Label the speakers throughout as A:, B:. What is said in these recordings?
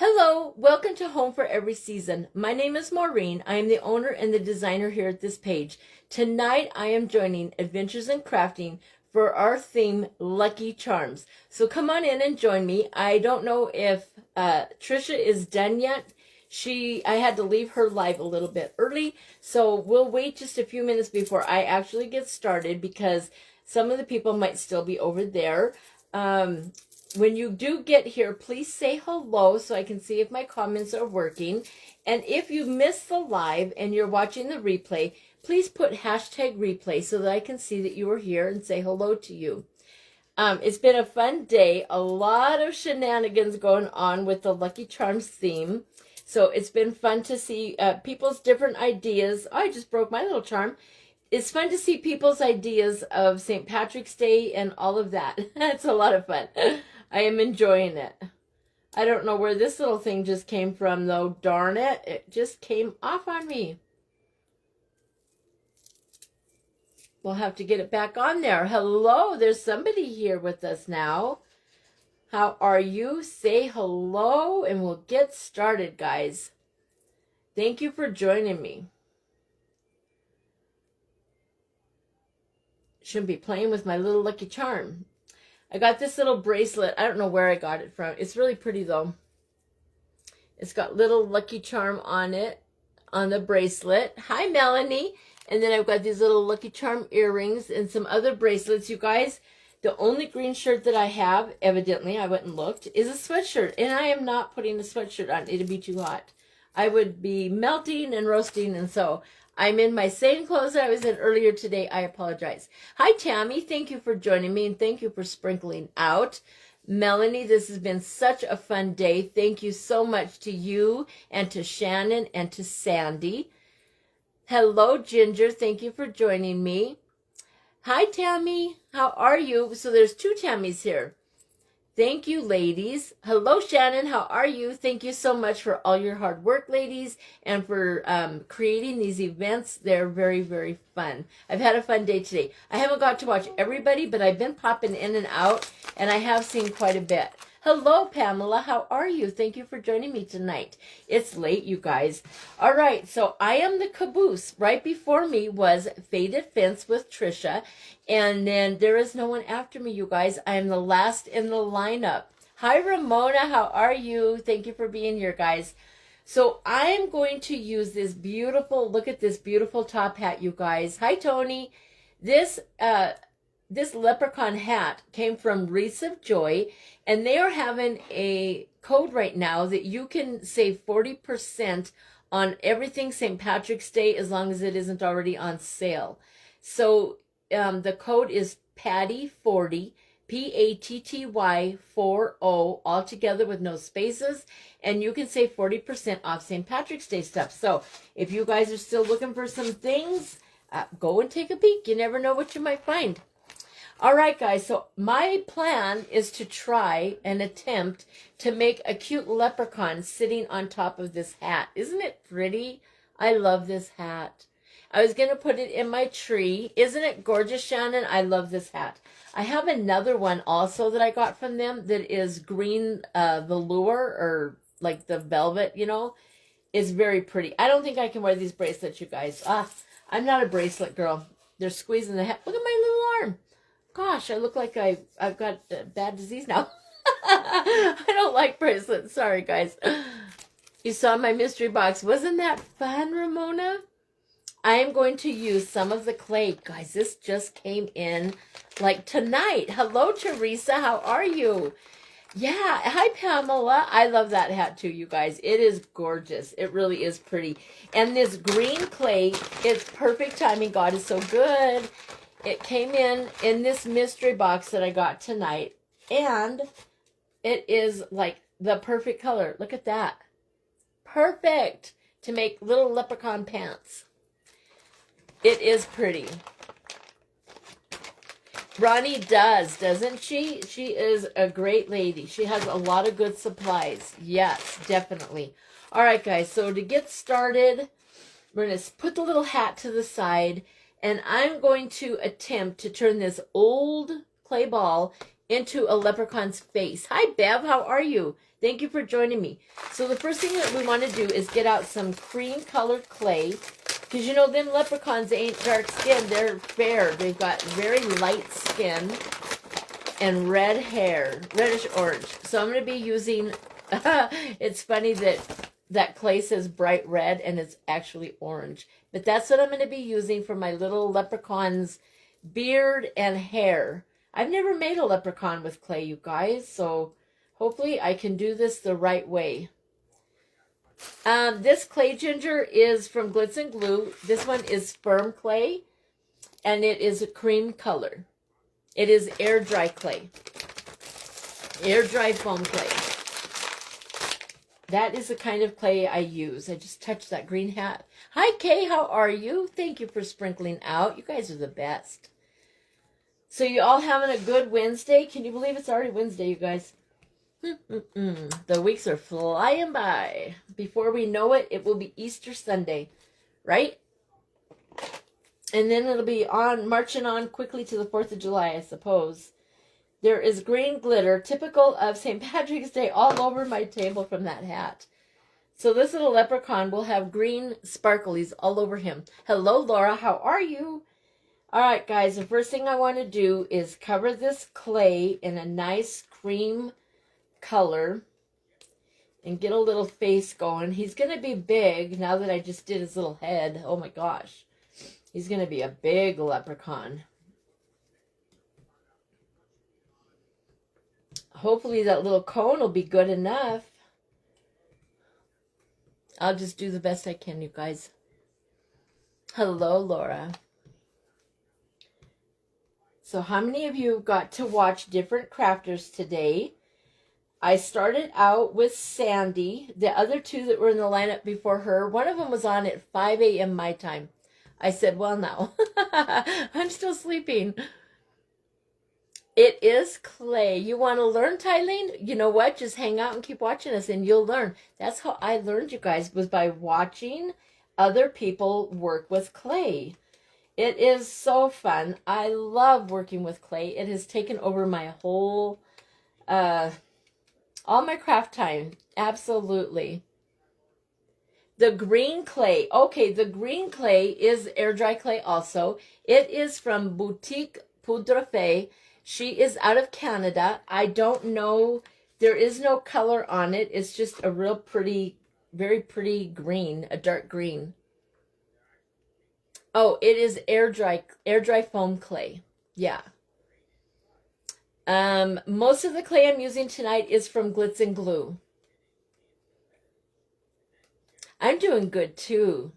A: Hello, welcome to Home for Every Season. My name is Maureen. I am the owner and the designer here at this page. Tonight I am joining Adventures in Crafting for our theme, Lucky Charms. So come on in and join me. I don't know if Trisha is done yet. I had to leave her live a little bit early, so we'll wait just a few minutes before I actually get started because some of the people might still be over there. When you do get here, please say hello so I can see if my comments are working. And if you missed the live and you're watching the replay, please put hashtag replay so that I can see that you are here and say hello to you. It's been a fun day. A lot of shenanigans going on with the Lucky Charms theme. So it's been fun to see people's different ideas. Oh, I just broke my little charm. It's fun to see people's ideas of St. Patrick's Day and all of that. It's a lot of fun. I am enjoying it. I don't know where this little thing just came from, though. Darn it. It just came off on me. We'll have to get it back on there. Hello, there's somebody here with us now. How are you? Say hello, and we'll get started, guys. Thank you for joining me. Shouldn't be playing with my little Lucky Charm. I got this little bracelet. I don't know where I got it from. It's really pretty, though. It's got little Lucky Charm on it, on the bracelet. Hi, Melanie. And then I've got these little Lucky Charm earrings and some other bracelets. You guys, the only green shirt that I have, evidently, I went and looked, is a sweatshirt. And I am not putting a sweatshirt on. It'd be too hot. I would be melting and roasting, and so I'm in my same clothes that I was in earlier today. I apologize. Hi, Tammy. Thank you for joining me, and thank you for sprinkling out. Melanie, this has been such a fun day. Thank you so much to you and to Shannon and to Sandy. Hello, Ginger. Thank you for joining me. Hi, Tammy. How are you? So there's two Tammys here. Thank you, ladies. Hello, Shannon. How are you? Thank you so much for all your hard work, ladies, and for creating these events. They're very, very fun. I've had a fun day today. I haven't got to watch everybody, but I've been popping in and out, and I have seen quite a bit. Hello, Pamela. How are you? Thank you for joining me tonight. It's late, you guys. All right, so I am the caboose. Right before me was Faded Fence with Trisha, and then There Is No One After Me, you guys. I am the last in the lineup. Hi, Ramona. How are you? Thank you for being here, guys. So I am going to use this beautiful, look at this beautiful top hat, you guys. Hi, Tony. This leprechaun hat came from Wreaths of Joy, and they are having a code right now that you can save 40% on everything St. Patrick's Day as long as it isn't already on sale. So the code is PATTY40, PATTY 40, all together with no spaces, and you can save 40% off St. Patrick's Day stuff. So if you guys are still looking for some things, go and take a peek. You never know what you might find. All right, guys, so my plan is to try and attempt to make a cute leprechaun sitting on top of this hat. Isn't it pretty? I love this hat. I was going to put it in my tree. Isn't it gorgeous, Shannon? I love this hat. I have another one also that I got from them that is green velour, or like the velvet, you know. It's very pretty. I don't think I can wear these bracelets, you guys. I'm not a bracelet girl. They're squeezing the hat. Look at my little arm. Gosh, I look like I've got a bad disease now. I don't like bracelets. Sorry, guys. You saw my mystery box. Wasn't that fun, Ramona? I am going to use some of the clay. Guys, this just came in like tonight. Hello, Teresa. How are you? Yeah. Hi, Pamela. I love that hat too, you guys. It is gorgeous. It really is pretty. And this green clay, it's perfect timing. God is so good. It came in this mystery box that I got tonight, and it is like the perfect color. Look at that. Perfect to make little leprechaun pants. It is pretty. Ronnie does, doesn't she? She is a great lady. She has a lot of good supplies. Yes, definitely. All right, guys, so to get started, we're going to put the little hat to the side, and I'm going to attempt to turn this old clay ball into a leprechaun's face. Hi, Bev. How are you? Thank you for joining me. So the first thing that we want to do is get out some cream-colored clay. Because, you know, them leprechauns ain't dark skinned. They're fair. They've got very light skin and red hair. Reddish orange. So I'm going to be using... it's funny that clay says bright red and it's actually orange. But that's what I'm going to be using for my little leprechaun's beard and hair. I've never made a leprechaun with clay, you guys. So hopefully I can do this the right way. This clay ginger is from Glitz and Glue. This one is firm clay, and it is a cream color. It is air dry clay, air dry foam clay. That is the kind of clay I use. I just touched that green hat. Hi, Kay. How are you? Thank you for sprinkling out. You guys are the best. So you all having a good Wednesday? Can you believe it's already Wednesday, you guys? The weeks are flying by. Before we know it, it will be Easter Sunday, right? And then it'll be on marching on quickly to the 4th of July, I suppose. There is green glitter, typical of St. Patrick's Day, all over my table from that hat. So this little leprechaun will have green sparklies all over him. Hello, Laura. How are you? All right, guys. The first thing I want to do is cover this clay in a nice cream color and get a little face going. He's going to be big now that I just did his little head. Oh my gosh. He's going to be a big leprechaun. Hopefully that little cone will be good enough. I'll just do the best I can, you guys. Hello, Laura. So how many of you got to watch different crafters today? I started out with Sandy. The other two that were in the lineup before her, one of them was on at 5 a.m. my time. I said, well, no, I'm still sleeping. It is clay. You want to learn, Tylene? You know what? Just hang out and keep watching us and you'll learn. That's how I learned, you guys, was by watching other people work with clay. It is so fun. I love working with clay. It has taken over my whole... all my craft time. Absolutely. The green clay. Okay, the green clay is air dry clay also. It is from Boutique Poudre Fée. She is out of Canada. I don't know. There is no color on it. It's just a real pretty, very pretty green, a dark green. Oh, it is air dry foam clay. Yeah. Most of the clay I'm using tonight is from Glitz and Glue. I'm doing good too.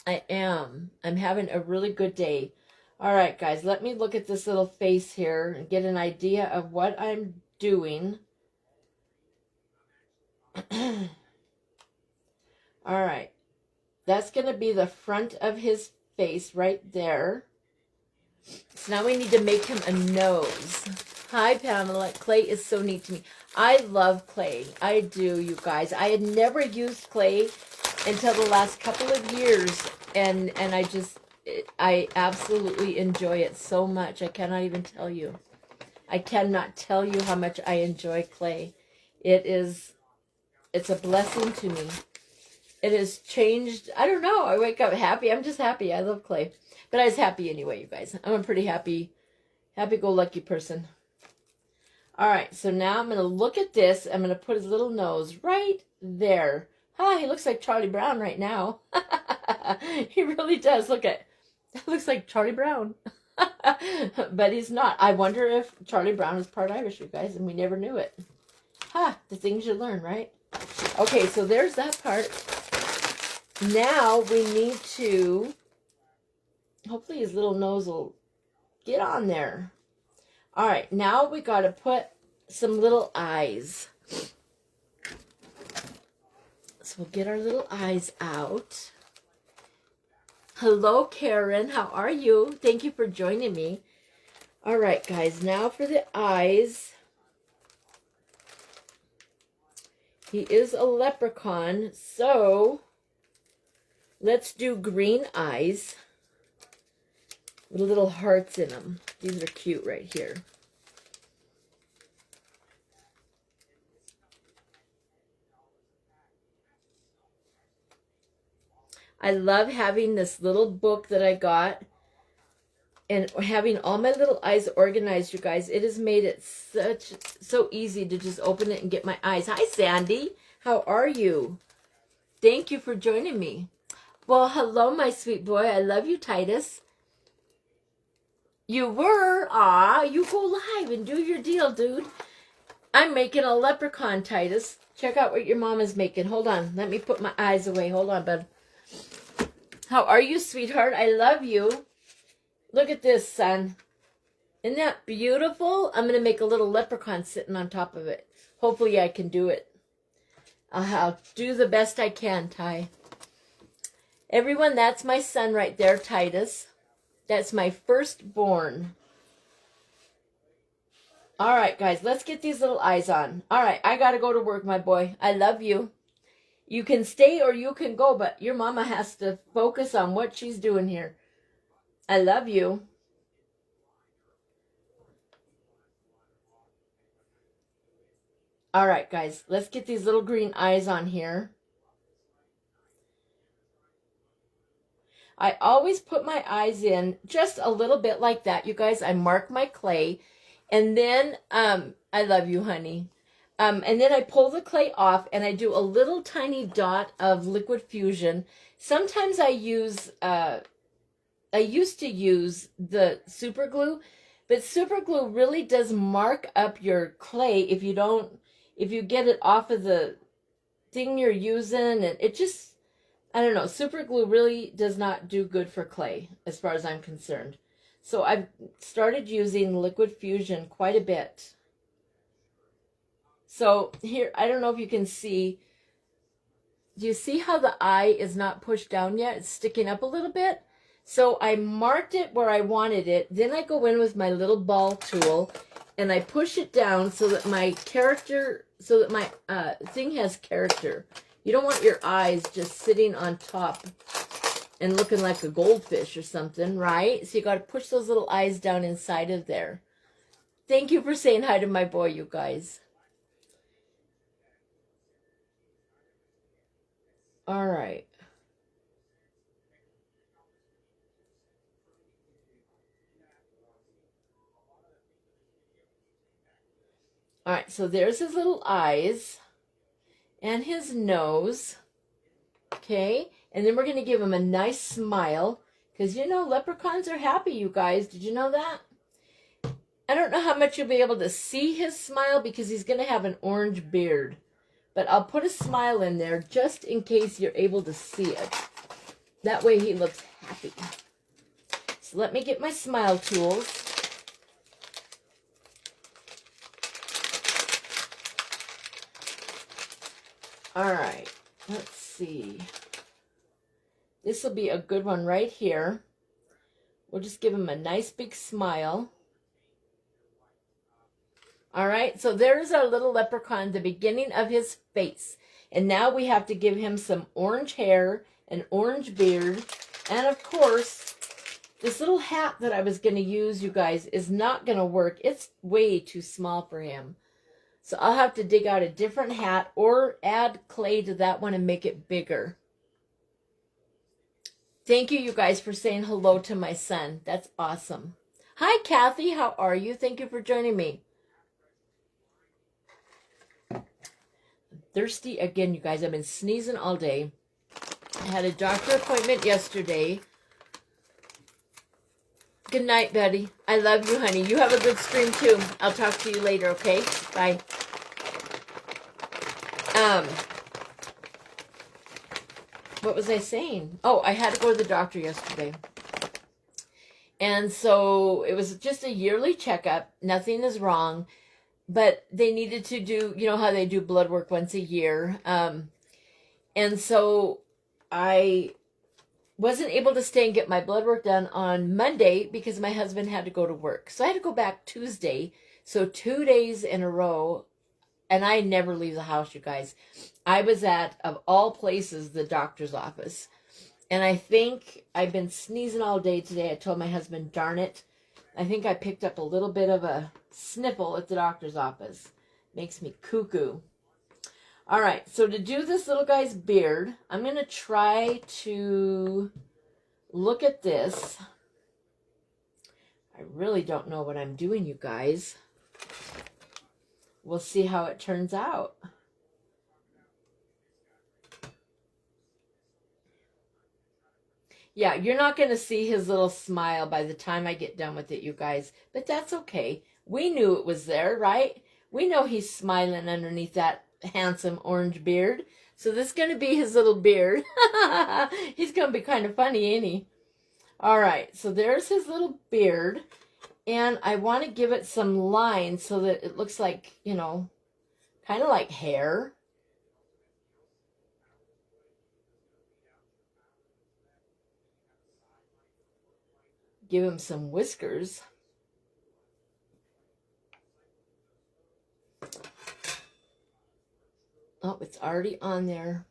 A: I am. I'm having a really good day. All right, guys, let me look at this little face here and get an idea of what I'm doing. All right. That's going to be the front of his face right there. So now we need to make him a nose. Hi, Pamela. Clay is so neat to me. I love clay. I do, you guys. I had never used clay until the last couple of years, and I absolutely enjoy it so much. I cannot even tell you. I cannot tell you how much I enjoy clay. It's a blessing to me. It has changed. I don't know. I wake up happy. I'm just happy. I love clay. But I was happy anyway, you guys. I'm a pretty happy-go-lucky person. All right, so now I'm going to look at this. I'm going to put his little nose right there. Ah, he looks like Charlie Brown right now. He really does. Look at, that looks like Charlie Brown. But he's not. I wonder if Charlie Brown is part Irish, you guys, and we never knew it. Ha, the things you learn, right? Okay, so there's that part. Now we need to, hopefully his little nose will get on there. All right, now we got to put some little eyes. So we'll get our little eyes out. Hello, Karen. How are you? Thank you for joining me. All right, guys, now for the eyes. He is a leprechaun, so let's do green eyes with little hearts in them. These are cute right here. I love having this little book that I got and having all my little eyes organized, you guys. It has made it so easy to just open it and get my eyes. Hi, Sandy. How are you? Thank you for joining me. Well, hello, my sweet boy. I love you, Titus. You were? Aw, you go live and do your deal, dude. I'm making a leprechaun, Titus. Check out what your mom is making. Hold on. Let me put my eyes away. Hold on, bud. How are you, sweetheart? I love you. Look at this, son. Isn't that beautiful? I'm going to make a little leprechaun sitting on top of it. Hopefully I can do it. I'll do the best I can, Ty. Everyone, that's my son right there, Titus. That's my firstborn. All right, guys, let's get these little eyes on. All right, I got to go to work, my boy. I love you. You can stay or you can go, but your mama has to focus on what she's doing here. I love you. All right, guys, let's get these little green eyes on here. I always put my eyes in just a little bit like that, you guys. I mark my clay, and then, I love you, honey. And then I pull the clay off, and I do a little tiny dot of liquid fusion. Sometimes I use, I used to use the super glue, but super glue really does mark up your clay if you get it off of the thing you're using, and it just, I don't know, super glue really does not do good for clay as far as I'm concerned. So I've started using liquid fusion quite a bit. So here, I don't know if you can see, do you see how the eye is not pushed down yet? It's sticking up a little bit. So I marked it where I wanted it. Then I go in with my little ball tool and I push it down so that my thing has character. You don't want your eyes just sitting on top and looking like a goldfish or something, right? So you got to push those little eyes down inside of there. Thank you for saying hi to my boy, you guys. All right. All right, so there's his little eyes and his nose. Okay, and then we're going to give him a nice smile because, you know, leprechauns are happy, you guys. Did you know that? I don't know how much you'll be able to see his smile because he's going to have an orange beard. But I'll put a smile in there just in case you're able to see it. That way he looks happy. So let me get my smile tools. All right, let's see. This will be a good one right here. We'll just give him a nice big smile. All right, so there's our little leprechaun, the beginning of his face. And now we have to give him some orange hair, an orange beard, and of course, this little hat that I was going to use, you guys, is not going to work. It's way too small for him. So I'll have to dig out a different hat or add clay to that one and make it bigger. Thank you, you guys, for saying hello to my son. That's awesome. Hi, Kathy. How are you? Thank you for joining me. Thirsty again, you guys. I've been sneezing all day. I had a doctor appointment yesterday. Good night, Betty. I love you, honey. You have a good stream, too. I'll talk to you later, okay? Bye. What was I saying? Oh, I had to go to the doctor yesterday. And so it was just a yearly checkup. Nothing is wrong. But they needed to do, you know how they do blood work once a year. And so I wasn't able to stay and get my blood work done on Monday because my husband had to go to work. So I had to go back Tuesday. So 2 days in a row. And I never leave the house, you guys. I was at, of all places, the doctor's office. And I think I've been sneezing all day today. I told my husband, darn it. I think I picked up a little bit of a sniffle at the doctor's office. Makes me cuckoo. All right, so to do this little guy's beard, I'm going to try to look at this. I really don't know what I'm doing, you guys. We'll see how it turns out. Yeah, you're not going to see his little smile by the time I get done with it, you guys. But that's okay. We knew it was there, right? We know he's smiling underneath that handsome orange beard. So this is going to be his little beard. He's going to be kind of funny, ain't he? All right, so there's his little beard. And I want to give it some lines so that it looks like, you know, kind of like hair. Give him some whiskers. Oh, it's already on there.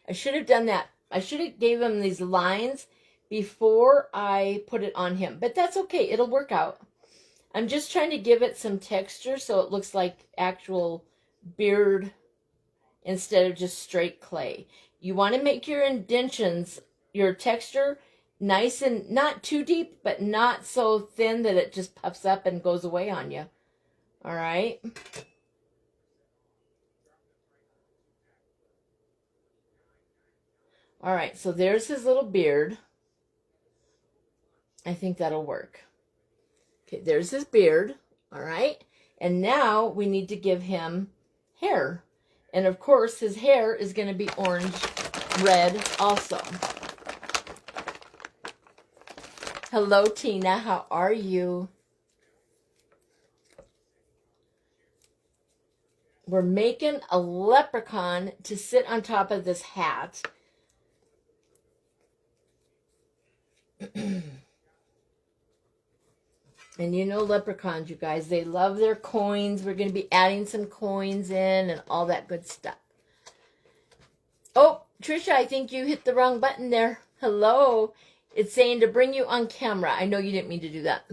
A: I should have done that. I should have gave him these lines before I put it on him. But that's okay. It'll work out. I'm just trying to give it some texture so it looks like actual beard instead of just straight clay. You want to make your indentions, your texture, nice and not too deep, but not so thin that it just puffs up and goes away on you. All right. All right, so there's his little beard. I think that'll work. Okay, there's his beard. All right. And now we need to give him hair. And of course, his hair is going to be orange, red also. Hello, Tina. How are you? We're making a leprechaun to sit on top of this hat. And you know leprechauns, you guys, they love their coins. We're going to be adding some coins in and all that good stuff. Oh, Trisha, I think you hit the wrong button there. Hello. It's saying to bring you on camera. I know you didn't mean to do that.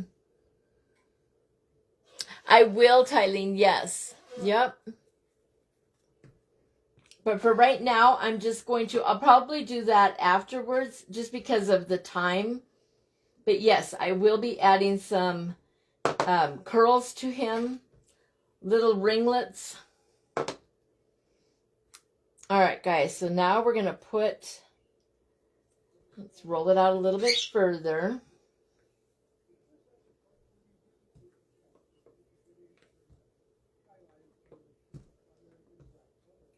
A: I will, Tylene, yes. Yep. But for right now, I'm just going to, I'll probably do that afterwards just because of the time. But yes, I will be adding some curls to him, little ringlets. All right, guys, so now we're going to put, let's roll it out a little bit further.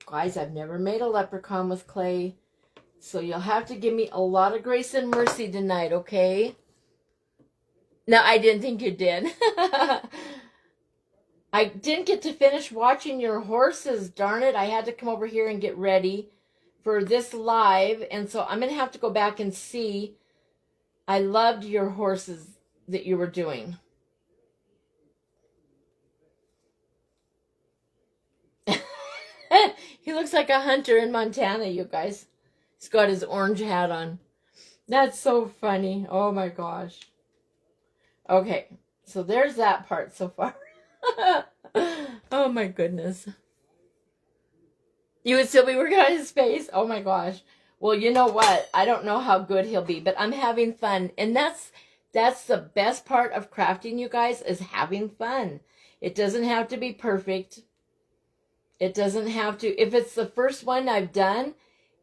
A: Guys, I've never made a leprechaun with clay, so you'll have to give me a lot of grace and mercy tonight, okay? No, I didn't think you did. I didn't get to finish watching your horses, darn it. I had to come over here and get ready for this live, and so I'm going to have to go back and see. I loved your horses that you were doing. He looks like a hunter in Montana, you guys. He's got his orange hat on. That's so funny. Oh my gosh. Okay, so there's that part so far. Oh my goodness. You would still be working on his face? Oh my gosh. Well, you know what? I don't know how good he'll be, but I'm having fun. And that's the best part of crafting, you guys, is having fun. It doesn't have to be perfect. It doesn't have to. If it's the first one I've done,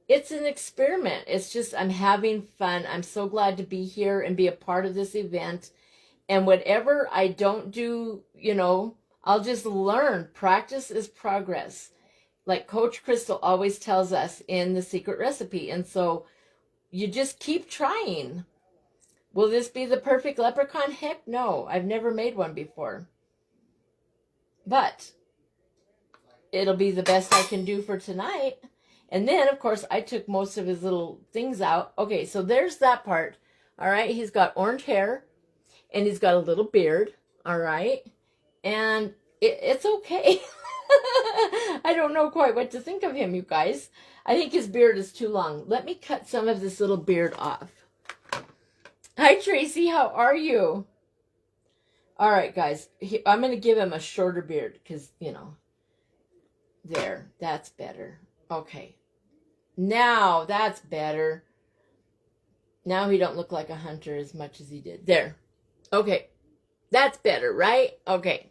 A: it's an experiment. It's just I'm having fun. I'm so glad to be here and be a part of this event. And whatever I don't do, you know, I'll just learn. Practice is progress. Like Coach Crystal always tells us in The Secret Recipe. And so you just keep trying. Will this be the perfect leprechaun? Heck no. I've never made one before. But it'll be the best I can do for tonight. And then, of course, I took most of his little things out. Okay, so there's that part. All right, he's got orange hair. And he's got a little beard, all right? And it's okay. I don't know quite what to think of him, you guys. I think his beard is too long. Let me cut some of this little beard off. Hi, Tracy. How are you? All right, guys. I'm going to give him a shorter beard because, you know, there. That's better. Okay. Now that's better. Now he don't look like a hunter as much as he did. There. Okay. That's better, right? Okay.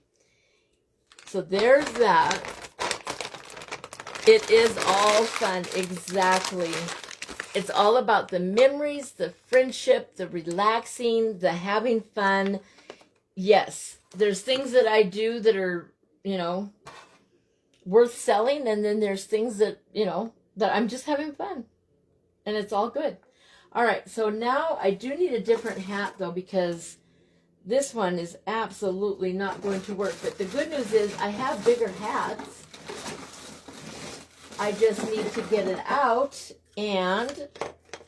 A: So there's that. It is all fun. Exactly. It's all about the memories, the friendship, the relaxing, the having fun. Yes. There's things that I do that are, worth selling. And then there's things that, that I'm just having fun. And it's all good. All right. So now I do need a different hat, though, because this one is absolutely not going to work. But the good news is I have bigger hats. I just need to get it out, and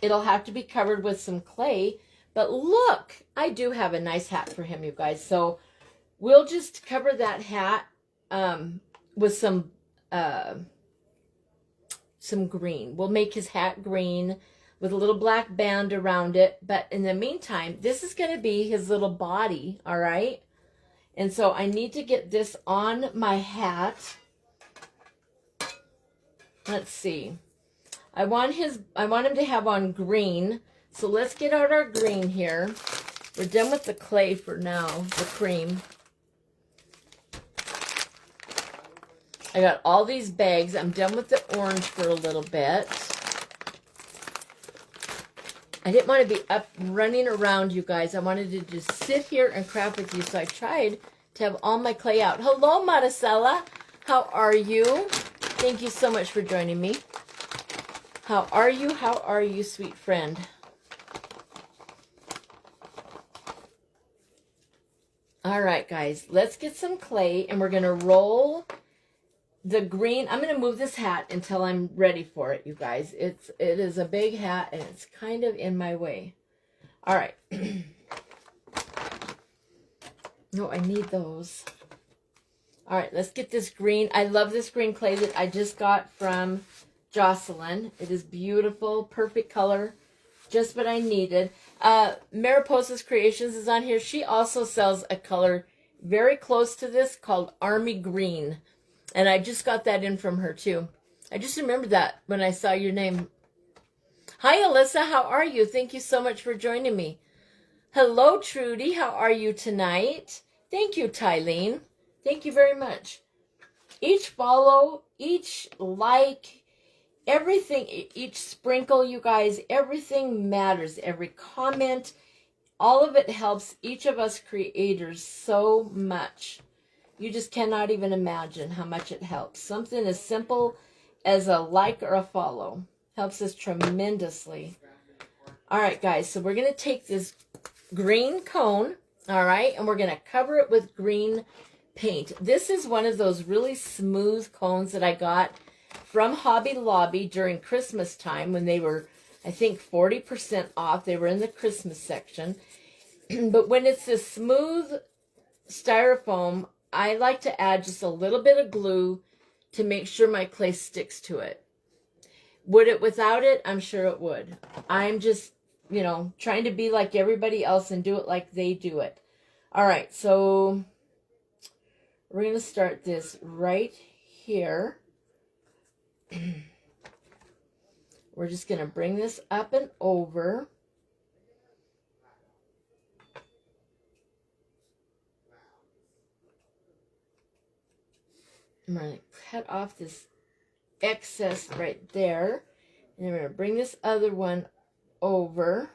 A: it'll have to be covered with some clay. But look, I do have a nice hat for him, you guys. So we'll just cover that hat with some green. We'll make his hat green with a little black band around it. But in the meantime, this is going to be his little body, all right? And so I need to get this on my hat. Let's see. I want him to have on green. So let's get out our green here. We're done with the clay for now, the cream. I got all these bags. I'm done with the orange for a little bit. I didn't want to be up running around, you guys. I wanted to just sit here and craft with you. So I tried to have all my clay out. Hello, Maricela. How are you? Thank you so much for joining me. How are you? How are you, sweet friend? All right, guys. Let's get some clay, and we're going to roll the green. I'm going to move this hat until I'm ready for it, you guys. It is a big hat, and it's kind of in my way. All right. No, I need those. All right, let's get this green. I love this green clay that I just got from Jocelyn. It is beautiful, perfect color, just what I needed. Mariposa's Creations is on here. She also sells a color very close to this called Army Green. And I just got that in from her, too. I just remembered that when I saw your name. Hi, Alyssa. How are you? Thank you so much for joining me. Hello, Trudy. How are you tonight? Thank you, Tylene. Thank you very much. Each follow, each like, everything, each sprinkle, you guys, everything matters. Every comment, all of it helps each of us creators so much. You just cannot even imagine how much it helps. Something as simple as a like or a follow helps us tremendously. All right, guys, so we're going to take this green cone, all right, and we're going to cover it with green paint. This is one of those really smooth cones that I got from Hobby Lobby during Christmas time when they were, I think, 40% off. They were in the Christmas section. But when it's this smooth styrofoam, I like to add just a little bit of glue to make sure my clay sticks to it. Would it without it? I'm sure it would. I'm just, trying to be like everybody else and do it like they do it. All right, so we're going to start this right here. We're just going to bring this up and over. I'm going to cut off this excess right there. And then we're going to bring this other one over.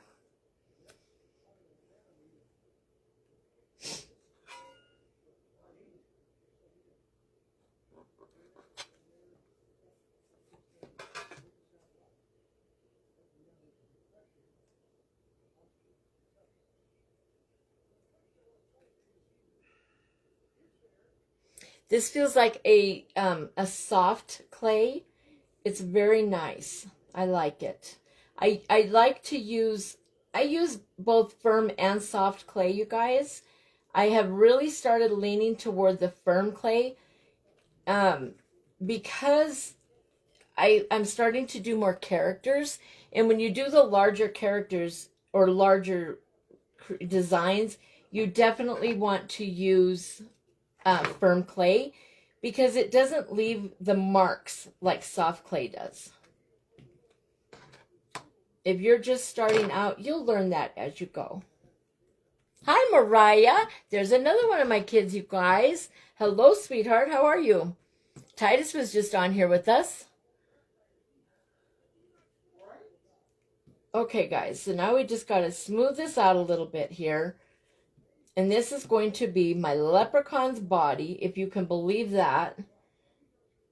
A: This feels like a soft clay. It's very nice. I like it. I like to use, I use both firm and soft clay, you guys. I have really started leaning toward the firm clay because I'm starting to do more characters. And when you do the larger characters or larger designs, you definitely want to use firm clay because it doesn't leave the marks like soft clay does. If you're just starting out, you'll learn that as you go. Hi, Mariah. There's another one of my kids, you guys. Hello, sweetheart. How are you? Titus was just on here with us. Okay, guys. So now we just got to smooth this out a little bit here. And this is going to be my leprechaun's body, if you can believe that.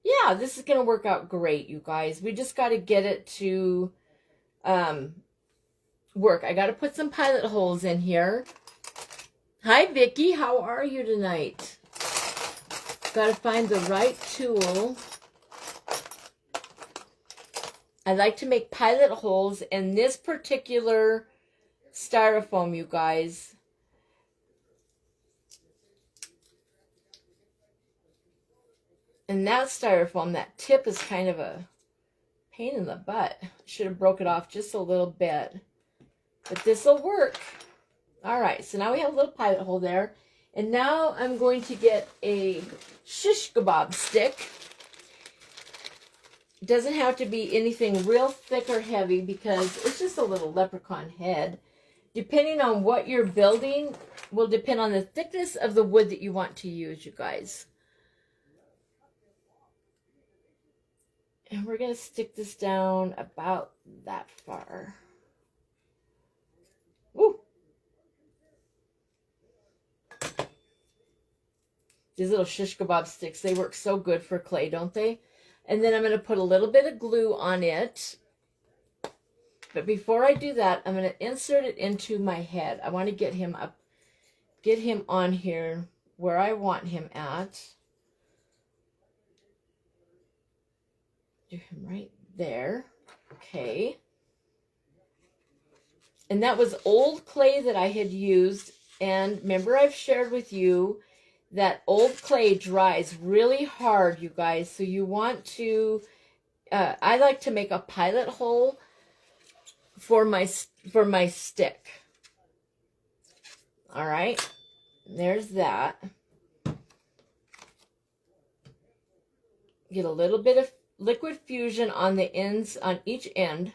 A: Yeah, this is going to work out great, you guys. We just got to get it to work. I got to put some pilot holes in here. Hi, Vicky. How are you tonight? Got to find the right tool. I like to make pilot holes in this particular styrofoam, you guys. And that styrofoam, that tip is kind of a pain in the butt. Should have broke it off just a little bit. But this will work. All right, so now we have a little pilot hole there. And now I'm going to get a shish kebab stick. It doesn't have to be anything real thick or heavy because it's just a little leprechaun head. Depending on what you're building will depend on the thickness of the wood that you want to use, you guys. And we're going to stick this down about that far. Woo! These little shish kebab sticks, they work so good for clay, don't they? And then I'm going to put a little bit of glue on it. But before I do that, I'm going to insert it into my head. I want to get him up, get him on here where I want him at. Do him right there. Okay. And that was old clay that I had used. And remember, I've shared with you that old clay dries really hard, you guys. So you want to, I like to make a pilot hole for my stick. All right. There's that. Get a little bit of liquid fusion on the ends, on each end.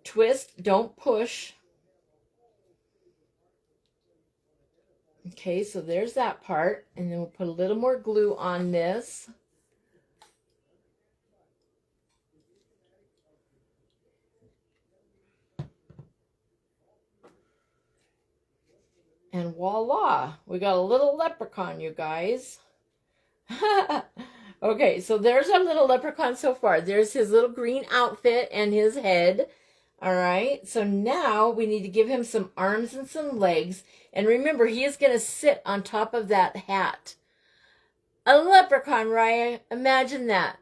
A: Twist, don't push. Okay, so there's that part. And then we'll put a little more glue on this. And voila, we got a little leprechaun, you guys. Okay, so there's our little leprechaun so far. There's his little green outfit and his head. All right, so now we need to give him some arms and some legs. And remember, he is going to sit on top of that hat. A leprechaun, Raya. Imagine that.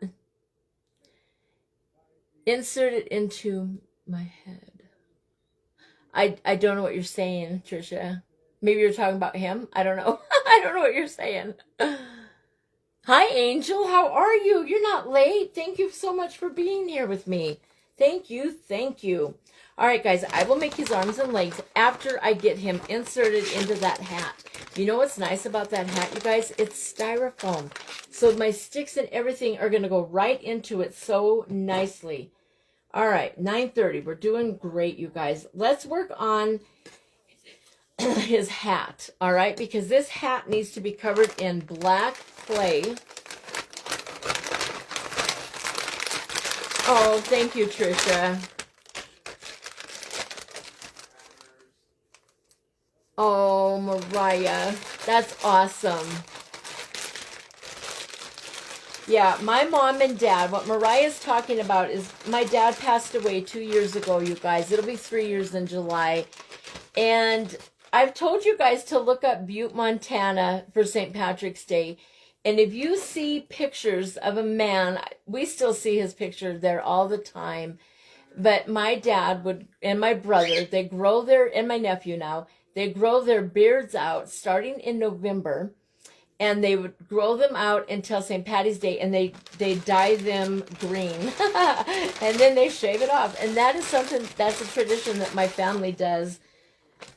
A: Insert it into my head. I don't know what you're saying, Trisha. Maybe you're talking about him. I don't know. I don't know what you're saying. Hi, Angel. How are you? You're not late. Thank you so much for being here with me. Thank you. Thank you. All right, guys. I will make his arms and legs after I get him inserted into that hat. You know what's nice about that hat, you guys? It's styrofoam. So my sticks and everything are going to go right into it so nicely. All right, 9:30. We're doing great, you guys. Let's work on his hat, all right? Because this hat needs to be covered in black clay. Oh, thank you, Trisha. Oh, Mariah, that's awesome. Yeah, my mom and dad, what Mariah's talking about is my dad passed away 2 years ago, you guys. It'll be 3 years in July. And I've told you guys to look up Butte, Montana for St. Patrick's Day. And if you see pictures of a man, we still see his picture there all the time. But my dad would, and my brother, they grow their, and my nephew now, they grow their beards out starting in November. And they would grow them out until St. Patty's Day, and they dye them green. And then they shave it off. And that is something, that's a tradition that my family does.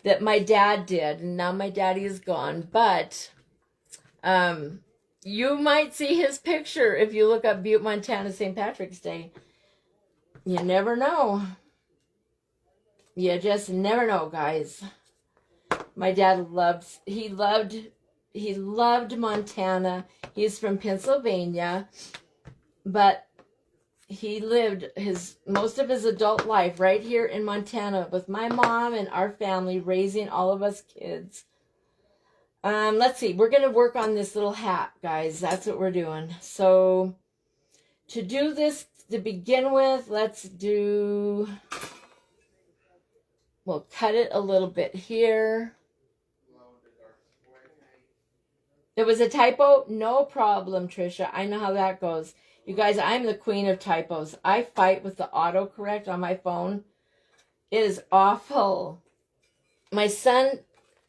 A: that my dad did. And now my daddy is gone. But you might see his picture if you look up Butte, Montana, St. Patrick's Day. You never know. You just never know, guys. My dad he loved Montana. He's from Pennsylvania, but he lived most of his adult life right here in Montana with my mom and our family, raising all of us kids. Let's see. We're going to work on this little hat, guys. That's what we're doing. So to do this, to begin with, we'll cut it a little bit here. There was a typo? No problem, Trisha. I know how that goes. You guys, I'm the queen of typos. I fight with the autocorrect on my phone. It is awful. My son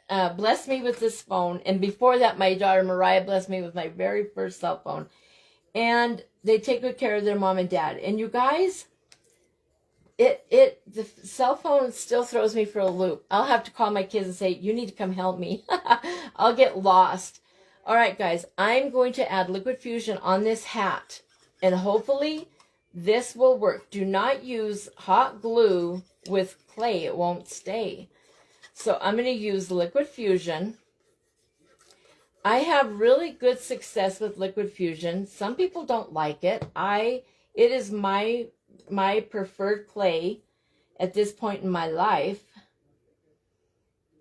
A: blessed me with this phone. And before that, my daughter Mariah blessed me with my very first cell phone. And they take good care of their mom and dad. And you guys, the cell phone still throws me for a loop. I'll have to call my kids and say, you need to come help me. I'll get lost. All right, guys, I'm going to add liquid fusion on this hat, and hopefully this will work. Do not use hot glue with clay. It won't stay. So I'm going to use liquid fusion. I have really good success with liquid fusion. Some people don't like it. It is my preferred clay at this point in my life.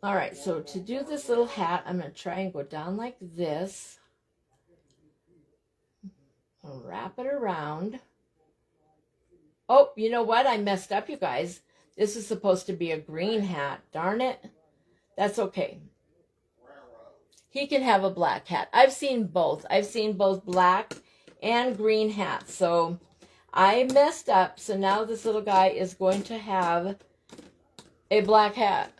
A: All right, so to do this little hat, I'm going to try and go down like this. I'll wrap it around. Oh, you know what? I messed up, you guys. This is supposed to be a green hat. Darn it. That's okay. He can have a black hat. I've seen both. I've seen both black and green hats. So I messed up. So now this little guy is going to have a black hat.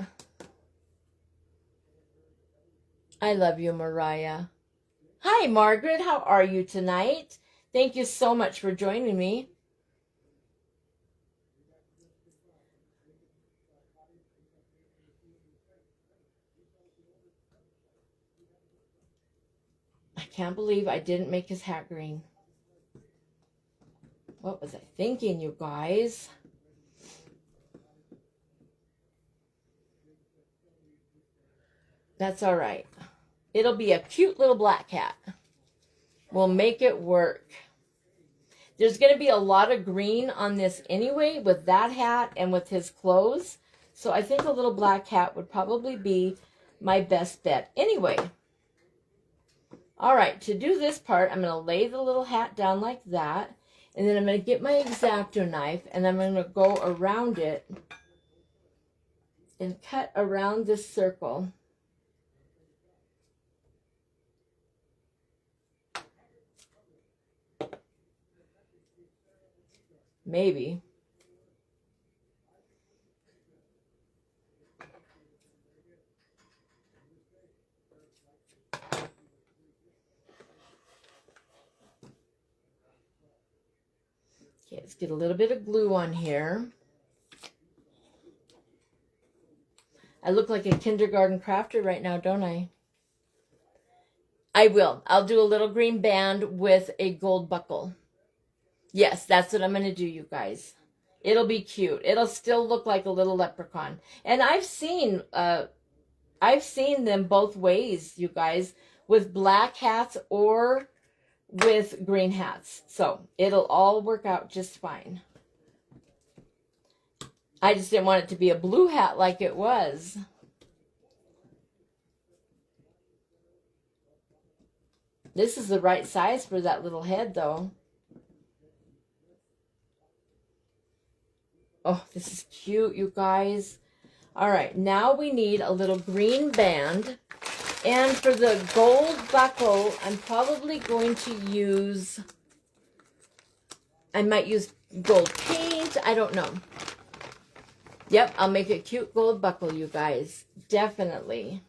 A: I love you, Mariah. Hi, Margaret. How are you tonight? Thank you so much for joining me. I can't believe I didn't make his hat green. What was I thinking, you guys? That's all right. It'll be a cute little black hat. We'll make it work. There's going to be a lot of green on this anyway with that hat and with his clothes. So I think a little black hat would probably be my best bet. Anyway. All right. To do this part, I'm going to lay the little hat down like that. And then I'm going to get my X-Acto knife and I'm going to go around it and cut around this circle. Maybe. Okay, let's get a little bit of glue on here. I look like a kindergarten crafter right now, don't I? I will. I'll do a little green band with a gold buckle. Yes, that's what I'm going to do, you guys. It'll be cute. It'll still look like a little leprechaun. And I've seen them both ways, you guys, with black hats or with green hats. So it'll all work out just fine. I just didn't want it to be a blue hat like it was. This is the right size for that little head, though. Oh, this is cute, you guys. All right, now we need a little green band. And for the gold buckle, I'm probably going to use, I might use gold paint. I don't know. Yep, I'll make a cute gold buckle, you guys. Definitely.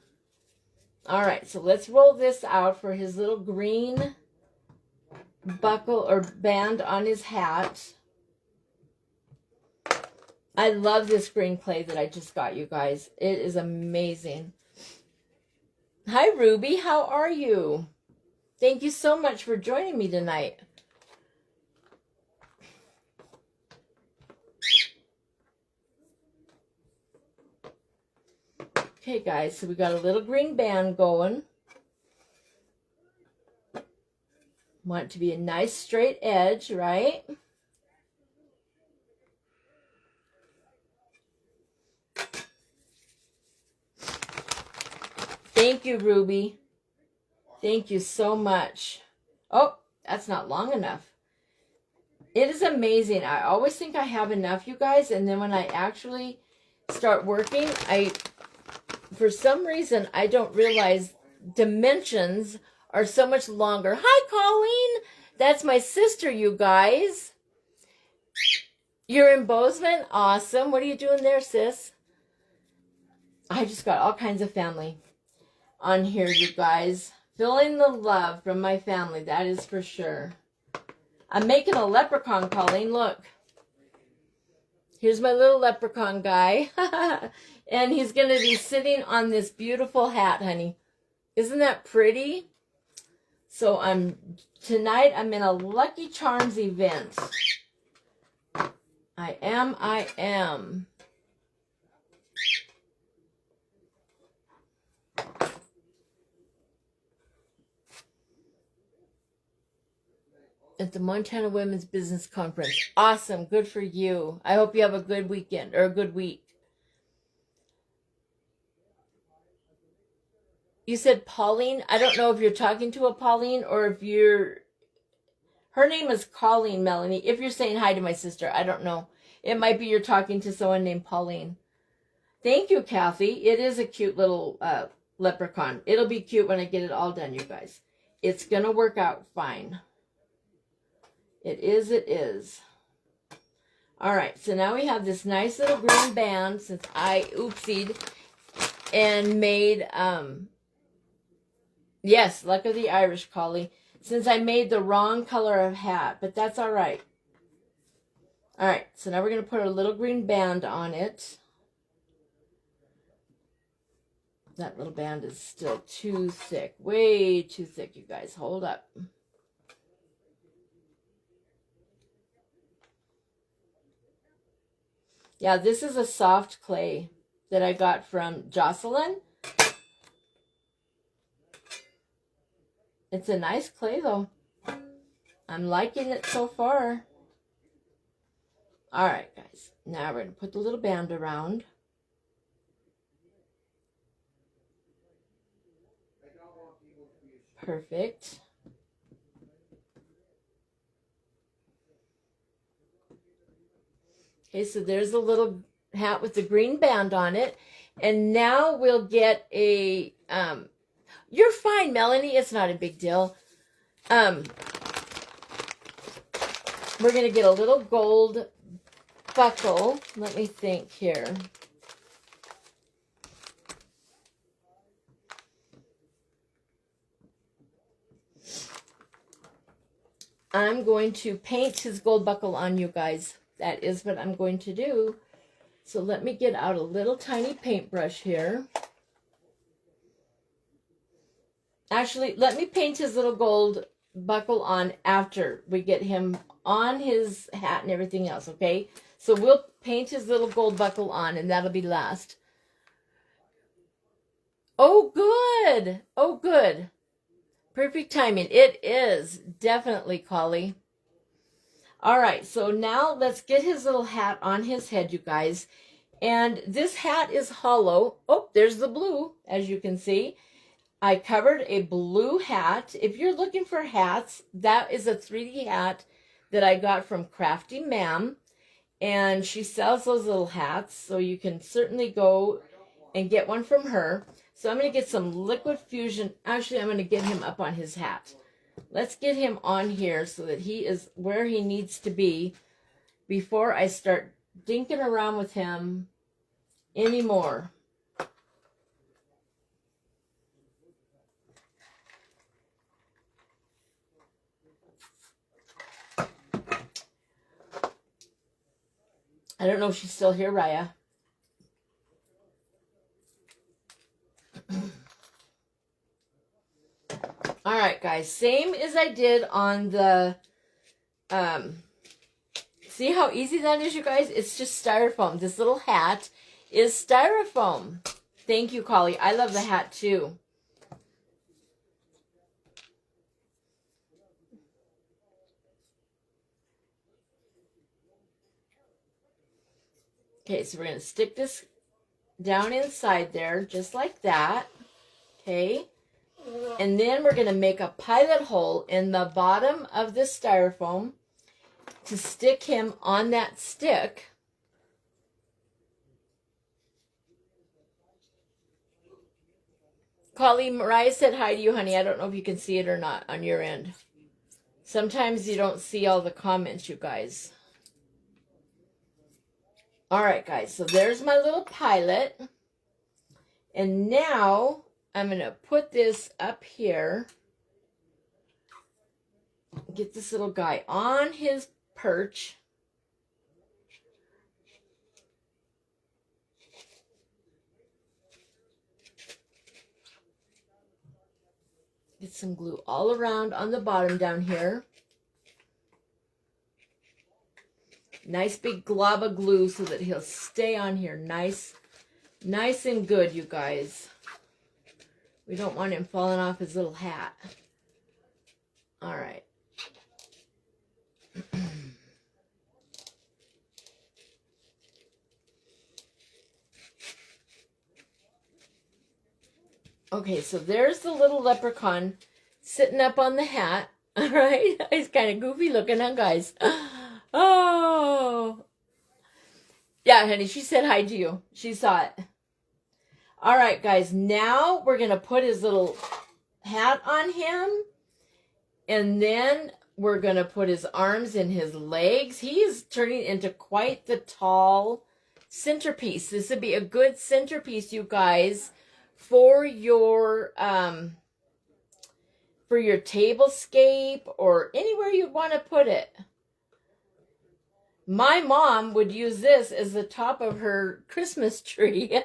A: All right, so let's roll this out for his little green buckle or band on his hat. I love this green clay that I just got, you guys. It is amazing. Hi, Ruby. How are you? Thank you so much for joining me tonight. Okay, guys, so we got a little green band going. Want it to be a nice straight edge, right? Thank you, Ruby. Thank you so much. Oh, that's not long enough. It is amazing. I always think I have enough, you guys, and then when I actually start working, for some reason, I don't realize dimensions are so much longer. Hi, Colleen. That's my sister, you guys. You're in Bozeman? Awesome. What are you doing there, sis? I just got all kinds of family on here, you guys. Feeling the love from my family, that is for sure. I'm making a leprechaun, Colleen. Look. Here's my little leprechaun guy. And he's going to be sitting on this beautiful hat, honey. Isn't that pretty? So tonight I'm in a Lucky Charms event. I am. At the Montana Women's Business Conference. Awesome. Good for you. I hope you have a good weekend or a good week. You said Pauline. I don't know if you're talking to a Pauline or if you're... Her name is Colleen, Melanie. If you're saying hi to my sister, I don't know. It might be you're talking to someone named Pauline. Thank you, Kathy. It is a cute little leprechaun. It'll be cute when I get it all done, you guys. It's going to work out fine. It is. All right, so now we have this nice little green band since I oopsied and made... Yes, luck of the Irish, Collie. Since I made the wrong color of hat, but that's all right. All right, so now we're going to put a little green band on it. That little band is still too thick. Way too thick, you guys. Hold up. Yeah, this is a soft clay that I got from Jocelyn. It's a nice clay, though. I'm liking it so far. All right, guys. Now we're going to put the little band around. Perfect. Okay, so there's a little hat with the green band on it. And now we'll get a... You're fine, Melanie. It's not a big deal. We're going to get a little gold buckle. Let me think here. I'm going to paint his gold buckle on, you guys. That is what I'm going to do. So let me get out a little tiny paintbrush here. Actually, let me paint his little gold buckle on after we get him on his hat and everything else, okay? So we'll paint his little gold buckle on, and that'll be last. Oh, good. Oh, good. Perfect timing. It is. Definitely, Collie. All right, so now let's get his little hat on his head, you guys. And this hat is hollow. Oh, there's the blue, as you can see. I covered a blue hat. If you're looking for hats, that is a 3D hat that I got from Crafty Ma'am. And she sells those little hats, so you can certainly go and get one from her. So I'm going to get some Liquid Fusion. Actually, I'm going to get him up on his hat. Let's get him on here so that he is where he needs to be before I start dinking around with him anymore. I don't know if she's still here, Raya. All right, guys. Same as I did on the, see how easy that is, you guys? It's just styrofoam. This little hat is styrofoam. Thank you, Collie. I love the hat, too. Okay, so we're going to stick this down inside there, just like that. Okay. And then we're going to make a pilot hole in the bottom of this styrofoam to stick him on that stick. Colleen, Mariah said hi to you, honey. I don't know if you can see it or not on your end. Sometimes you don't see all the comments, you guys. All right, guys. So there's my little pilot. And now I'm going to put this up here. Get this little guy on his perch. Get some glue all around on the bottom down here. Nice big glob of glue so that he'll stay on here nice and good, you guys. We don't want him falling off his little hat. All right. Okay, so there's the little leprechaun sitting up on the hat. All right. He's kind of goofy looking, huh, guys? Oh. Yeah, honey, she said hi to you. She saw it. All right, guys. Now we're going to put his little hat on him. And then we're going to put his arms and his legs. He's turning into quite the tall centerpiece. This would be a good centerpiece, you guys, for your tablescape or anywhere you want to put it. My mom would use this as the top of her Christmas tree.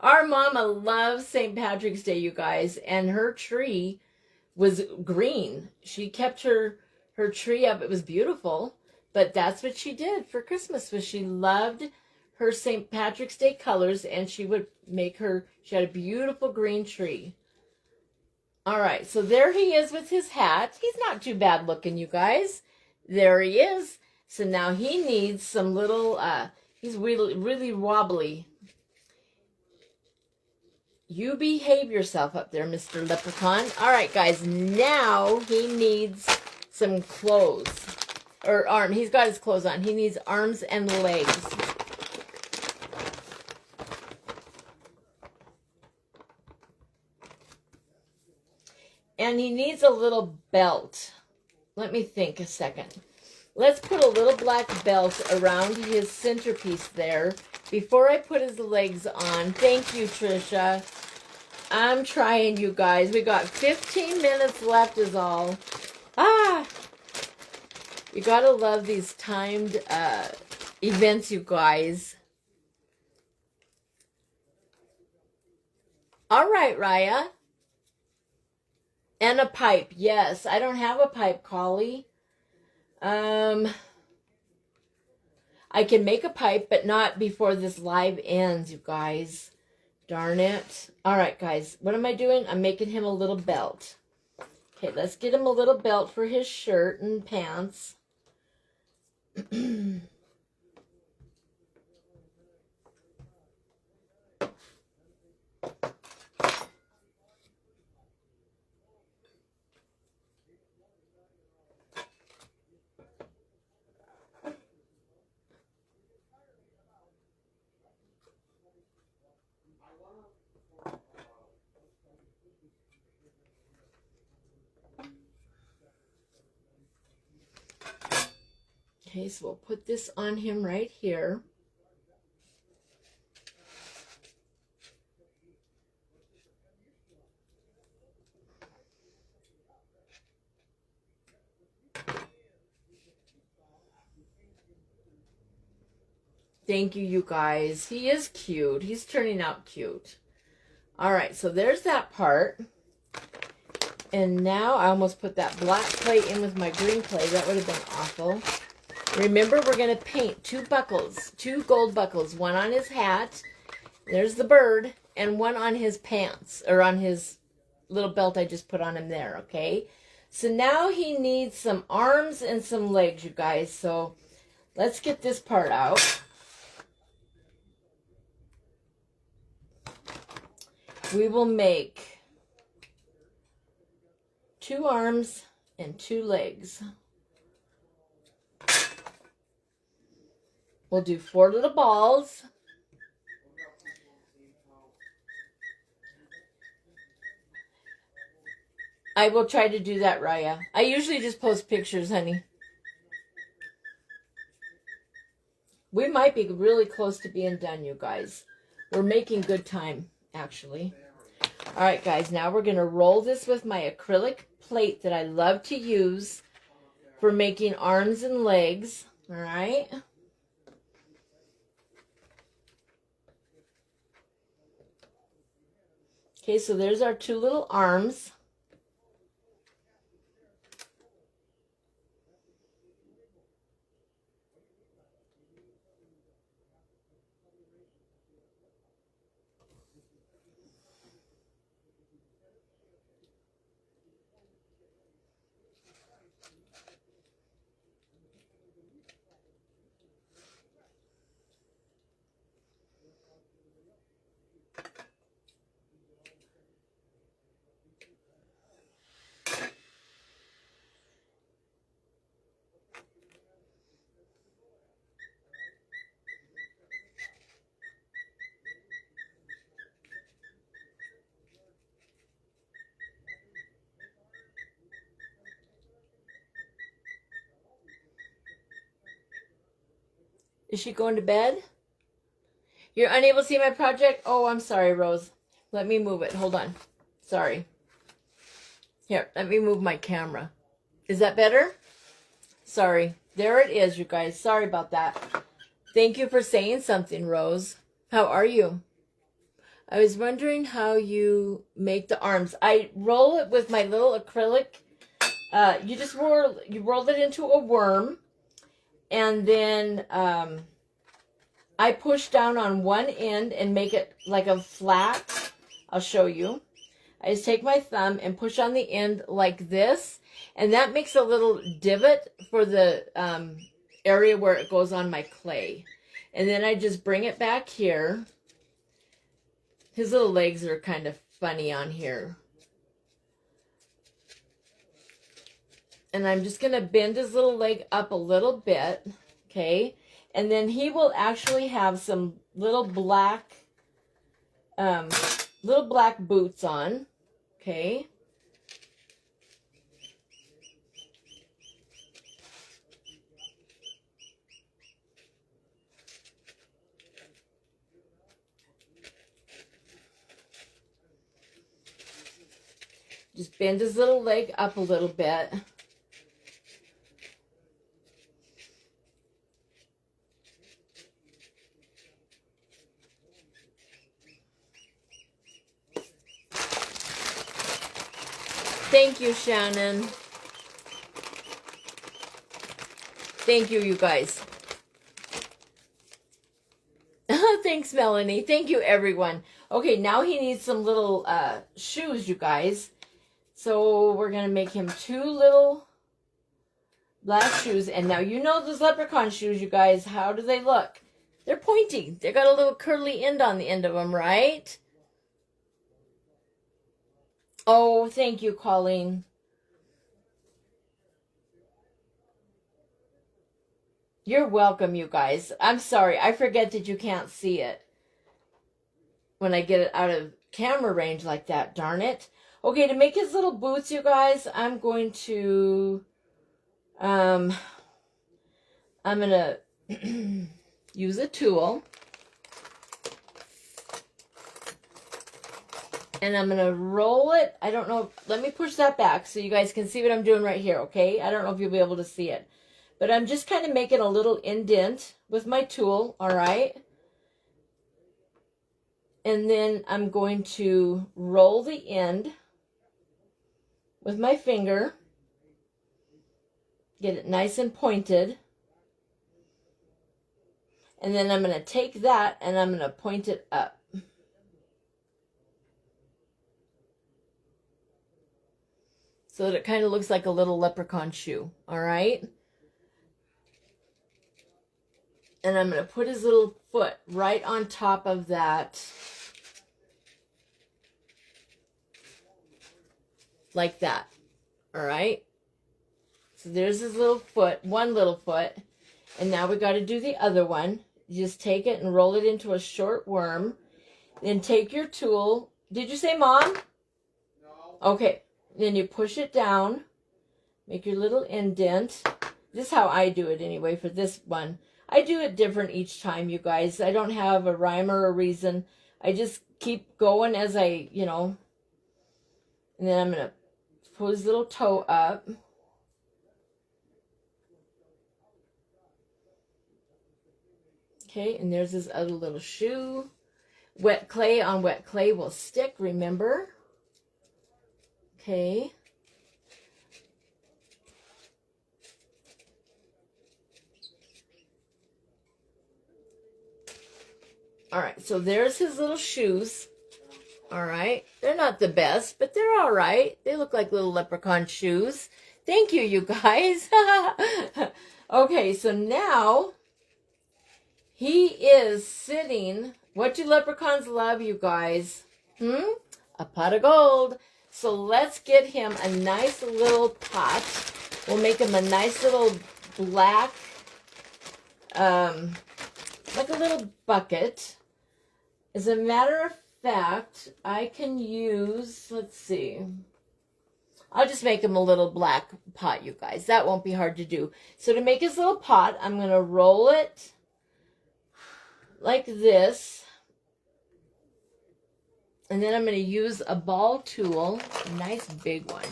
A: Our mama loves St. Patrick's Day, you guys, and her tree was green. She kept her tree up. It was beautiful, but that's what she did for Christmas. Was she loved her St. Patrick's Day colors, and she would she had a beautiful green tree. All right, so there he is with his hat. He's not too bad looking, you guys. There he is. So now he needs some little, he's really wobbly. You behave yourself up there, Mr. Leprechaun. All right, guys, now he needs some clothes. Or arm. He's got his clothes on. He needs arms and legs. And he needs a little belt. Let me think a second. Let's put a little black belt around his centerpiece there before I put his legs on. Thank you, Trisha. I'm trying, you guys. We got 15 minutes left is all. You gotta love these timed events, you guys. All right, Raya. And a pipe. Yes, I don't have a pipe, Collie. I can make a pipe, but not before this live ends, you guys. Darn it. All right, guys. What am I doing? I'm making him a little belt. Okay, let's get him a little belt for his shirt and pants. Okay, so we'll put this on him right here. Thank you, you guys. He is cute. He's turning out cute. All right, so there's that part. And now I almost put that black clay in with my green clay. That would have been awful. Remember, we're going to paint 2 buckles, 2 gold buckles. One on his hat. There's the bird. And one on his pants, or on his little belt I just put on him there, okay? So now he needs some arms and some legs, you guys. So let's get this part out. We will make 2 arms and 2 legs. We'll do 4 little balls. I will try to do that, Raya. I usually just post pictures, honey. We might be really close to being done, you guys. We're making good time, actually. All right, guys, now we're going to roll this with my acrylic plate that I love to use for making arms and legs. All right. Okay, so there's our 2 little arms. Is she going to bed? You're unable to see my project? Oh, I'm sorry, Rose. Let me move it. Hold on. Sorry. Here, let me move my camera. Is that better? Sorry. There it is, you guys. Sorry about that. Thank you for saying something, Rose. How are you? I was wondering how you make the arms. I roll it with my little acrylic. You roll it into a worm. And then I push down on one end and make it like a flat. I'll show you. I just take my thumb and push on the end like this. And that makes a little divot for the area where it goes on my clay. And then I just bring it back here. His little legs are kind of funny on here. And I'm just going to bend his little leg up a little bit, okay? And then he will actually have some little black boots on, okay? Just bend his little leg up a little bit. Thank you, Shannon. Thank you, you guys. Thanks, Melanie. Thank you, everyone. Okay, now he needs some little shoes, you guys. So we're going to make him 2 little black shoes. And now you know those leprechaun shoes, you guys. How do they look? They're pointy. They got a little curly end on the end of them, right? Oh, thank you, Colleen. You're welcome, you guys. I'm sorry. I forget that you can't see it when I get it out of camera range like that. Darn it. Okay, to make his little boots, you guys, I'm going to use a tool. And I'm going to roll it. I don't know. Let me push that back so you guys can see what I'm doing right here, okay? I don't know if you'll be able to see it. But I'm just kind of making a little indent with my tool, all right? And then I'm going to roll the end with my finger. Get it nice and pointed. And then I'm going to take that and I'm going to point it up. So that it kind of looks like a little leprechaun shoe, all right? And I'm going to put his little foot right on top of that. Like that, all right? So there's his little foot, one little foot. And now we got to do the other one. You just take it and roll it into a short worm. Then take your tool. Did you say Mom? No. Okay. Then you push it down. Make your little indent. This is how I do it anyway for this one. I do it different each time, you guys. I don't have a rhyme or a reason. I just keep going as I, you know. And then I'm going to put his little toe up. Okay, and there's his other little shoe. Wet clay on wet clay will stick, remember? Okay. All right, so there's his little shoes. All right, they're not the best, but they're all right. They look like little leprechaun shoes. Thank you, you guys. Okay, so now he is sitting. What do leprechauns love, you guys? A pot of gold. So let's get him a nice little pot. We'll make him a nice little black, like a little bucket. As a matter of fact, I can use, let's see. I'll just make him a little black pot, you guys. That won't be hard to do. So to make his little pot, I'm going to roll it like this. And then I'm going to use a ball tool, a nice big one.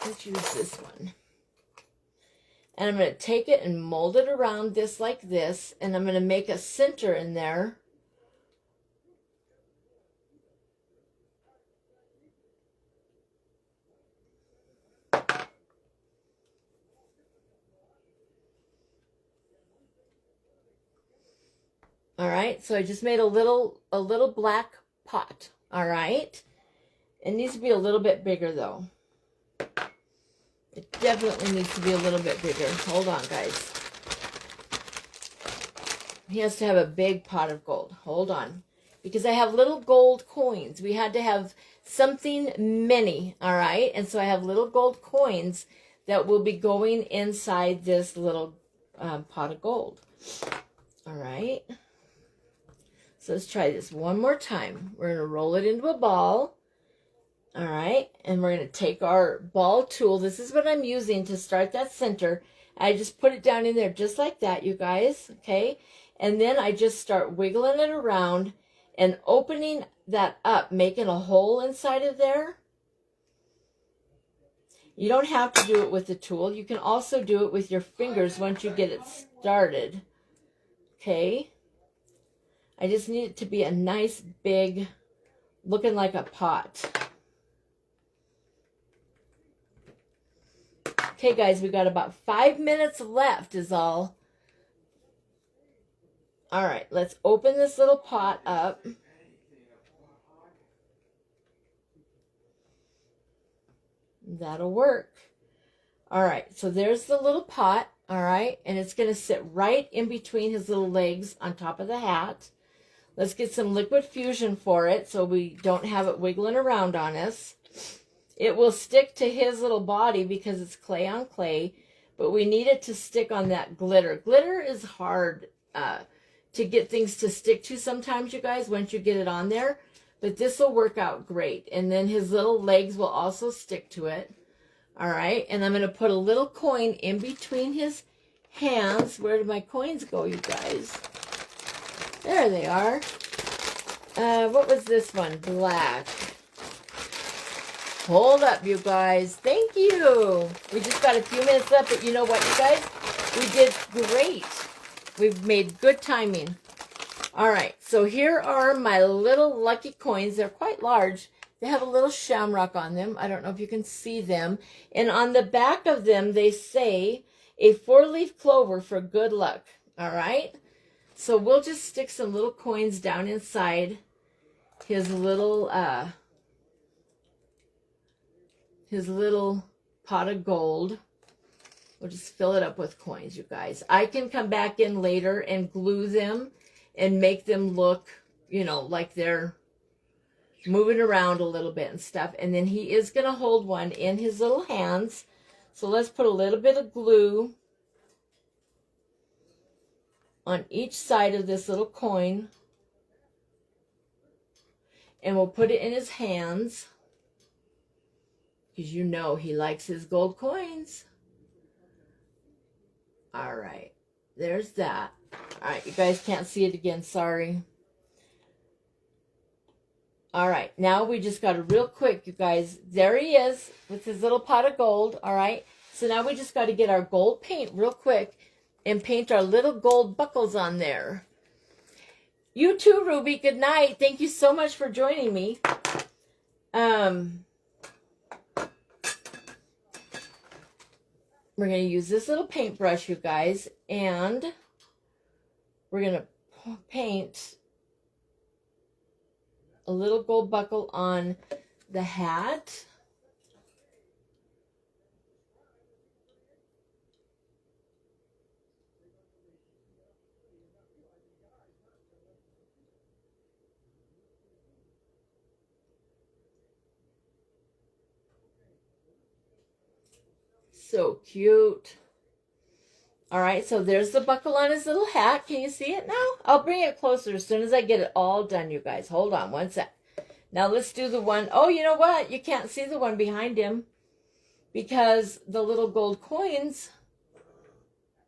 A: Let's use this one. And I'm going to take it and mold it around this like this. And I'm going to make a center in there. All right, so I just made a little black pot, all right? It needs to be a little bit bigger, though. It definitely needs to be a little bit bigger. Hold on, guys. He has to have a big pot of gold. Hold on. Because I have little gold coins. We had to have something many, all right? And so I have little gold coins that will be going inside this little pot of gold. All right. So let's try this one more time. We're going to roll it into a ball. All right. And we're going to take our ball tool. This is what I'm using to start that center. I just put it down in there just like that, you guys. Okay. And then I just start wiggling it around and opening that up, making a hole inside of there. You don't have to do it with the tool. You can also do it with your fingers once you get it started. Okay. I just need it to be a nice big, looking like a pot. Okay, guys, we got about 5 minutes left is all. All right, let's open this little pot up. That'll work. All right, so there's the little pot, all right, and it's going to sit right in between his little legs on top of the hat. Let's get some liquid fusion for it so we don't have it wiggling around on us. It will stick to his little body because it's clay on clay, but we need it to stick on that glitter. Glitter is hard to get things to stick to sometimes, you guys, once you get it on there. But this will work out great. And then his little legs will also stick to it. All right, and I'm going to put a little coin in between his hands. Where did my coins go, you guys? There they are. What was this one? Black. Hold up, you guys. Thank you. We just got a few minutes left, but you know what, you guys? We did great. We've made good timing. All right, so here are my little lucky coins. They're quite large. They have a little shamrock on them. I don't know if you can see them. And on the back of them, they say a 4-leaf clover for good luck. All right? So we'll just stick some little coins down inside his little pot of gold. We'll just fill it up with coins, you guys. I can come back in later and glue them and make them look, you know, like they're moving around a little bit and stuff. And then he is going to hold one in his little hands. So let's put a little bit of glue on each side of this little coin. And we'll put it in his hands. Because you know he likes his gold coins. All right. There's that. All right. You guys can't see it again. Sorry. All right. Now we just got to real quick, you guys. There he is with his little pot of gold. All right. So now we just got to get our gold paint real quick and paint our little gold buckles on there. You too, Ruby. Good night. Thank you so much for joining me. We're going to use this little paintbrush, you guys, and we're going to paint a little gold buckle on the hat. So cute. All right, so there's the buckle on his little hat. Can you see it now? I'll bring it closer as soon as I get it all done, you guys. Hold on one sec. Now let's do the one. Oh, you know what? You can't see the one behind him because the little gold coins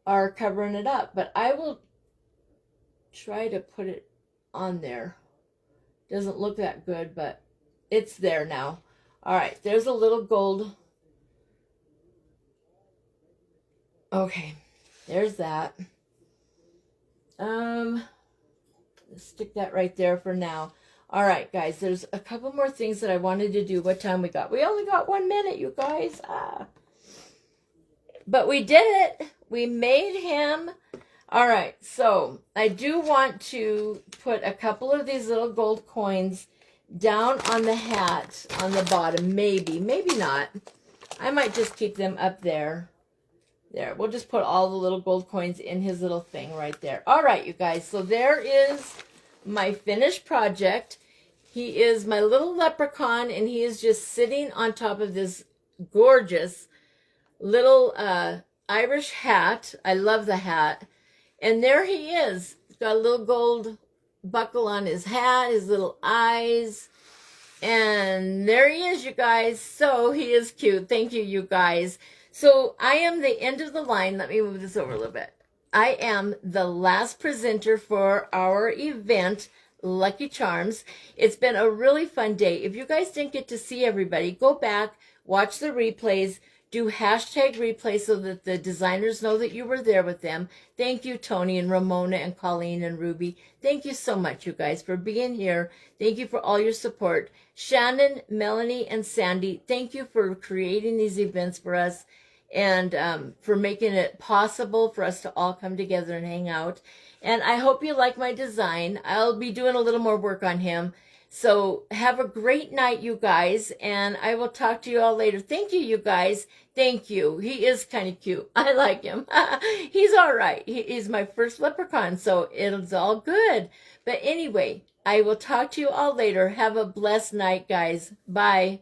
A: are covering it up. But I will try to put it on there. Doesn't look that good, but it's there now. All right, there's a little gold. Okay, there's that. Let's stick that right there for now. All right, guys, there's a couple more things that I wanted to do. What time we got? We only got 1 minute, you guys. But we did it. We made him. All right, so I do want to put a couple of these little gold coins down on the hat on the bottom. Maybe not. I might just keep them up there. There, we'll just put all the little gold coins in his little thing right there. All right, you guys, so there is my finished project. He is my little leprechaun, and he is just sitting on top of this gorgeous little Irish hat. I love the hat. And there he is. He's got a little gold buckle on his hat, his little eyes. And there he is, you guys. So he is cute. Thank you, you guys. So I am the end of the line. Let me move this over a little bit. I am the last presenter for our event, Lucky Charms. It's been a really fun day. If you guys didn't get to see everybody, go back, watch the replays, do hashtag replay so that the designers know that you were there with them. Thank you, Tony and Ramona and Colleen and Ruby. Thank you so much, you guys, for being here. Thank you for all your support. Shannon, Melanie, and Sandy, thank you for creating these events for us and for making it possible for us to all come together and hang out. And I hope you like my design. I'll be doing a little more work on him. So have a great night, you guys, and I will talk to you all later. Thank you, you guys. Thank you. He is kind of cute. I like him. He's all right. He's my first leprechaun, so it's all good. But anyway, I will talk to you all later. Have a blessed night, guys. Bye.